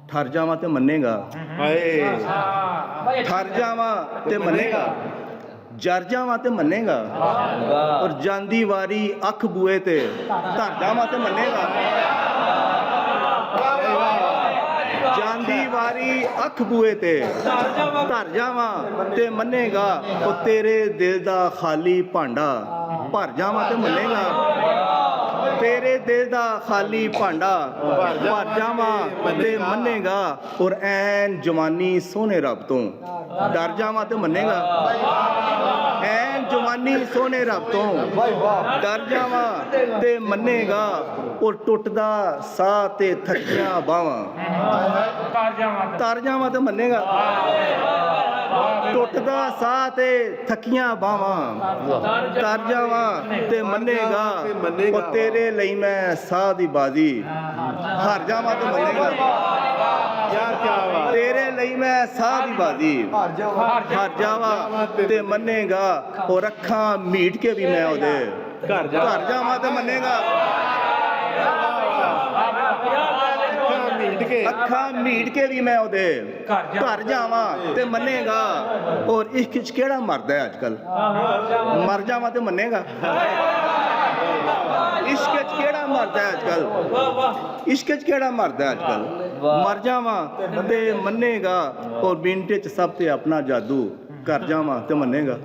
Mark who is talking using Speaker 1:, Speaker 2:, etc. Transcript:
Speaker 1: ਠਰ ਜਾਵਾਂ ਤੇ ਮੰਨੇਗਾ, ਠਰ ਜਾਵਾਂ ਤੇ ਮੰਨੇਗਾ, ਜਰ ਜਾਵਾਂ ਤੇ ਮੰਨੇਗਾ, ਔਰ ਜਾਂਦੀ ਵਾਰੀ ਅੱਖ ਬੂਏ ਤੇ ਧਰ ਜਾਵਾਂ ਤੇ ਮੰਨੇਗਾ। ਜਾਂਦੀ ਵਾਰੀ ਅੱਖ ਬੂਏ ਤੇ ਧਰ ਜਾਵਾਂ ਤੇ ਮੰਨੇਗਾ, ਉਹ ਤੇਰੇ ਦਿਲ ਦਾ ਖਾਲੀ ਭਾਂਡਾ ਭਰ ਜਾਵਾਂ ਤੇ ਮੰਨੇਗਾ। ਤੇਰੇ ਦਿਲ ਦਾ ਖਾਲੀ ਭਾਂਡਾ ਭਰ ਜਾਵਾਂ ਤੇ ਮੰਨੇਗਾ, ਔਰ ਐਨ ਜਵਾਨੀ ਸੋਹਣੇ ਰੱਬ ਤੋਂ ਡਰ ਜਾਵਾਂ ਤੇ ਮੰਨੇਗਾ। ਐਨ ਜਵਾਨੀ ਸੋਹਣੇ ਰੱਬ ਤੋਂ ਡਰ ਜਾਵਾਂ ਤੇ ਮੰਨੇਗਾ, ਔਰ ਟੁੱਟਦਾ ਸਾਹ ਤੇ ਥੱਕੀਆਂ ਬਾਹਾਂ ਤਰ ਜਾਵਾਂ ਤੇ ਮੰਨੇਗਾ। ਟੁੱਟਦਾ ਸਾਹ ਤੇ ਥੱਕੀਆਂ ਬਾਹਾਂ ਤਰ ਜਾਵਾਂ ਤੇ ਮੰਨੇਗਾ, ਉਹ ਤੇਰੇ ਲਈ ਮੈਂ ਸਾਹ ਦੀ ਬਾਜ਼ੀ ਹਾਰ ਜਾਵਾਂ ਤੇ ਮੰਨੇਗਾ। ਤੇਰੇ ਲਈ ਮੈਂ ਸਾਹ ਦੀ ਬਾਜ਼ੀ ਹਾਰ ਜਾਵਾਂ ਤੇ ਮੰਨੇਗਾ, ਔਰ ਅੱਖਾਂ ਮੀਟ ਕੇ ਵੀ ਮੈਂ ਉਹਦੇ ਘਰ ਜਾਵਾਂ ਤੇ ਮੰਨੇਗਾ। ਅੱਖਾਂ ਮੀਟ ਕੇ ਵੀ ਮੈਂ ਉਹਦੇ ਘਰ ਜਾਵਾਂ ਤੇ ਮੰਨੇਗਾ। ਔਰ ਇਸ਼ਕ 'ਚ ਕਿਹੜਾ ਮਰਦਾ ਹੈ ਅੱਜ ਕੱਲ੍ਹ? ਮਰ ਜਾਵਾਂ ਤੇ ਮੰਨੇਗਾ। ਇਸ਼ਕ 'ਚ ਕਿਹੜਾ ਮਰਦਾ ਹੈ ਅੱਜ ਕੱਲ੍ਹ? ਇਸ਼ਕ 'ਚ ਕਿਹੜਾ ਮਰਦਾ ਅੱਜ ਕੱਲ੍ਹ? ਮਰ ਜਾਵਾਂ ਤੇ ਮੰਨੇਗਾ, ਔਰ ਮਿੰਟ 'ਚ ਸਭ ਤੇ ਆਪਣਾ ਜਾਦੂ ਕਰ ਜਾਵਾਂ ਤੇ ਮੰਨੇਗਾ।